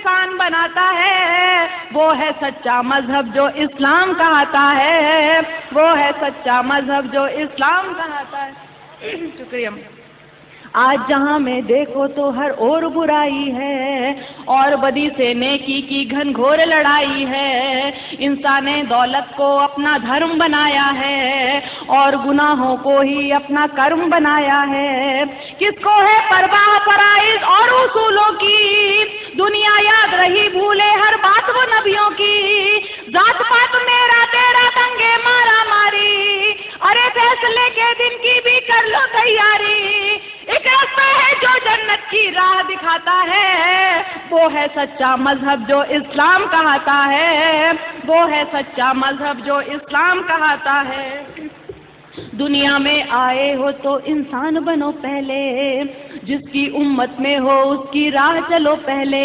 इंसान बनाता है, वो है सच्चा मजहब जो इस्लाम कहता है, वो है सच्चा मजहब जो इस्लाम कहता है। शुक्रिया। आज जहां में देखो तो हर ओर बुराई है और बदी से नेकी की घनघोर लड़ाई है। इंसान ने दौलत को अपना धर्म बनाया है और गुनाहों को ही अपना कर्म बनाया है। किसको है परवाह फराइज और उसूलों की, दुनिया याद रही भूले हर बात वो नबियों की। जात पात मेरा तेरा दंगे मारा मारी, अरे फैसले के दिन की भी कर लो तैयारी। एक रास्ता है जो जन्नत की राह दिखाता है, वो है सच्चा मजहब जो इस्लाम कहता है, वो है सच्चा मजहब जो इस्लाम कहता है। दुनिया में आए हो तो इंसान बनो पहले, जिसकी उम्मत में हो उसकी राह चलो पहले।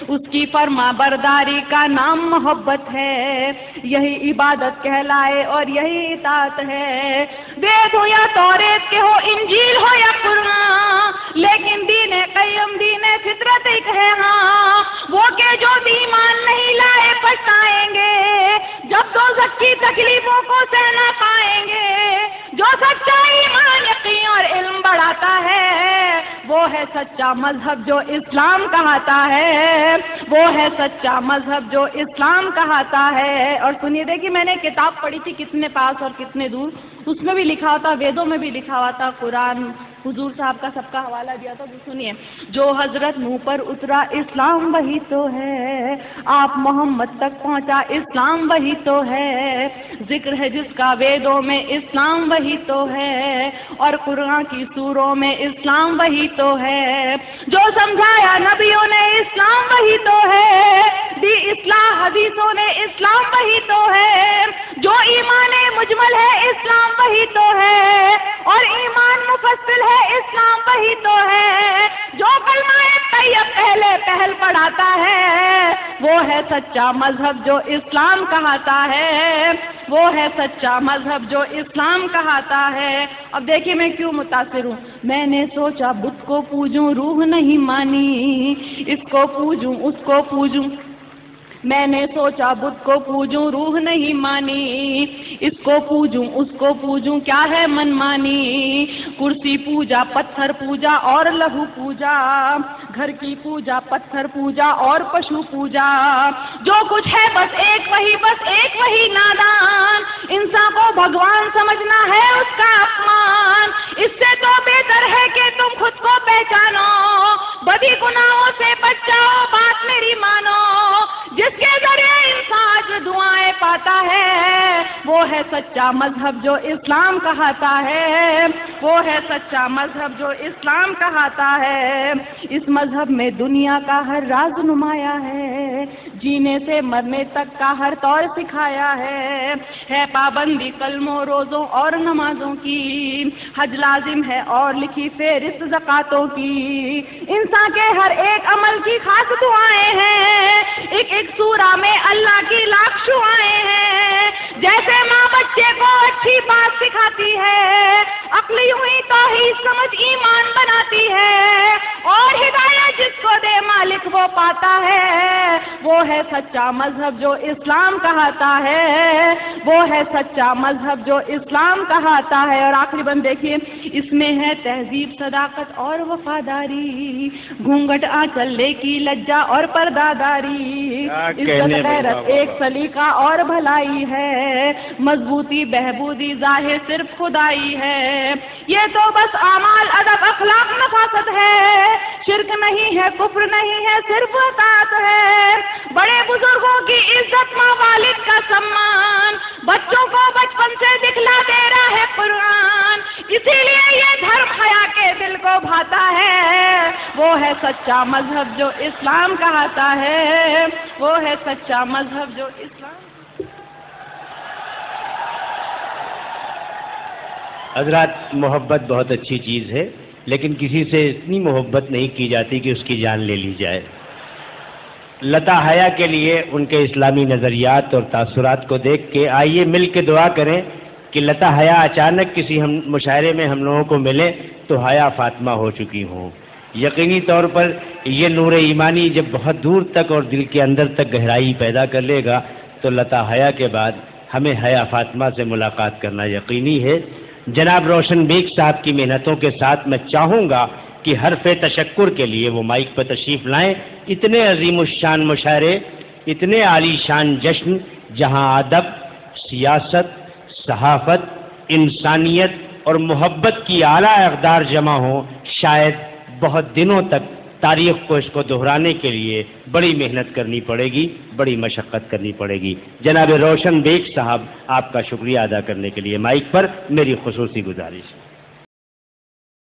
उसकी फर्मा बरदारी का नाम मोहब्बत है, यही इबादत कहलाए और यही इताअत है। वेद हो या तौरेत के हो, इंजील हो या कुरान, लेकिन दीन क़य्यम दीन फितरत एक है। हाँ, वो के जो ईमान नहीं लाए पछताएंगे, जब दोज़ख की तकलीफों को सहना पाएंगे। जो सच्चा ईमान यकीन और इल्म बढ़ाता है, वो है सच्चा मजहब जो इस्लाम कहता है, वो है सच्चा मजहब जो इस्लाम कहता है। और सुनिए, देखिए मैंने किताब पढ़ी थी कितने पास और कितने दूर, उसमें भी लिखा हुआ था, वेदों में भी लिखा हुआ था, कुरान हुजूर साहब का सबका हवाला दिया था। तो सुनिए, जो हजरत मुंह पर उतरा इस्लाम वही तो है, आप मोहम्मद तक पहुंचा इस्लाम वही तो है। जिक्र है जिसका वेदों में इस्लाम वही तो है, और कुरान की सूरों में इस्लाम वही तो है। जो समझाया नबियों ने इस्लाम वही तो है, दी इस्लाह हदीसों ने इस्लाम वही तो है। जो ईमान मुजमल है इस्लाम वही तो है, और ईमान मुफस्सिल है इस्लाम वही तो है। जो कलमा तैयब पहले पहल पढ़ाता है, वो है सच्चा मजहब जो इस्लाम कहता है, वो है सच्चा मजहब जो इस्लाम कहता है। अब देखिए मैं क्यों मुतासिर हूँ। मैंने सोचा बुत को पूजूं, रूह नहीं मानी, इसको पूजूं उसको पूजूं। मैंने सोचा बुत को पूजूं, रूह नहीं मानी, इसको पूजूं उसको पूजूं, क्या है मनमानी। कुर्सी पूजा, पत्थर पूजा और लहू पूजा, घर की पूजा, पत्थर पूजा और पशु पूजा। जो कुछ है बस एक वही नादान, इंसान को भगवान समझना है उसका अपमान। इससे तो बेहतर है कि तुम खुद को पहचानो, बदी गुनाहों से बच जाओ, बात मेरी मानो। जिसके जरिए इंसान आज दुआएं पाता है, वो है सच्चा मजहब जो इस्लाम कहता है, वो है सच्चा मजहब जो इस्लाम कहता है। इस मजहब में दुनिया का हर राज नुमाया है, जीने से मरने तक का हर तौर सिखाया है पाबंदी कलमों रोज़ों और नमाजों की, हज लाजिम है और लिखी फेरिस्त ज़कातों की। इंसान के हर एक अमल की खास दुआएं हैं, एक एक सूरा में अल्लाह की लाख शुआएं हैं। जैसे माँ बच्चे को अच्छी बात सिखाती है, अक्ल यूं ही तौहीद समझ ईमान बनाती है, और हिदायत जिसको दे मालिक वो पाता है। वो है सच्चा मजहब जो इस्लाम कहता है, वो है सच्चा मजहब जो इस्लाम कहता है। और आखिरी बंद देखिए, इसमें है तहजीब सदाकत और वफादारी, घूंघट आंचल की लज्जा और पर्दादारी, इज्जत गैरत एक सलीका और भलाई है, मजबूती बहबूदी जाहिर सिर्फ खुदाई है। ये तो बस आमाल अदब अखलाक नफासत है, शिरक नहीं है कुफ्र नहीं है सिर्फ अताअत है। बड़े बुजुर्गों की इज्जत, माँ वालिद का सम्मान, बच्चों को बचपन से दिखला दे रहा है कुरान। इसीलिए ये धर्म हया के दिल को भाता है, वो है सच्चा मजहब जो इस्लाम कहता है, वो है सच्चा मजहब जो इस्लाम। हज़रात, मोहब्बत बहुत अच्छी चीज़ है, लेकिन किसी से इतनी मोहब्बत नहीं की जाती कि उसकी जान ले ली जाए। लता हया के लिए उनके इस्लामी नज़रियात और तासुरात को देख के आइए मिल के दुआ करें कि लता हया अचानक किसी मुशायरे में हम लोगों को मिले तो हया फातिमा हो चुकी हों। यकीनी तौर पर یہ نور ایمانی جب بہت دور تک اور دل کے اندر تک گہرائی پیدا کر لے گا تو لتا حیا کے بعد ہمیں حیا فاطمہ سے ملاقات کرنا یقینی ہے۔ جناب روشن بیگ صاحب کی محنتوں کے ساتھ میں چاہوں گا کہ حرف تشکر کے لیے وہ مائک پر تشریف لائیں۔ اتنے عظیم الشان مشاعرے، اتنے عالی شان جشن، جہاں ادب، سیاست، صحافت، انسانیت اور محبت کی اعلیٰ اقدار جمع ہوں، شاید بہت دنوں تک تاریخ کو اس کو دہرانے کے لیے بڑی محنت کرنی پڑے گی، بڑی مشقت کرنی پڑے گی۔ جناب روشن بیگ صاحب، آپ کا شکریہ ادا کرنے کے لیے مائک پر میری خصوصی گزارش ہے۔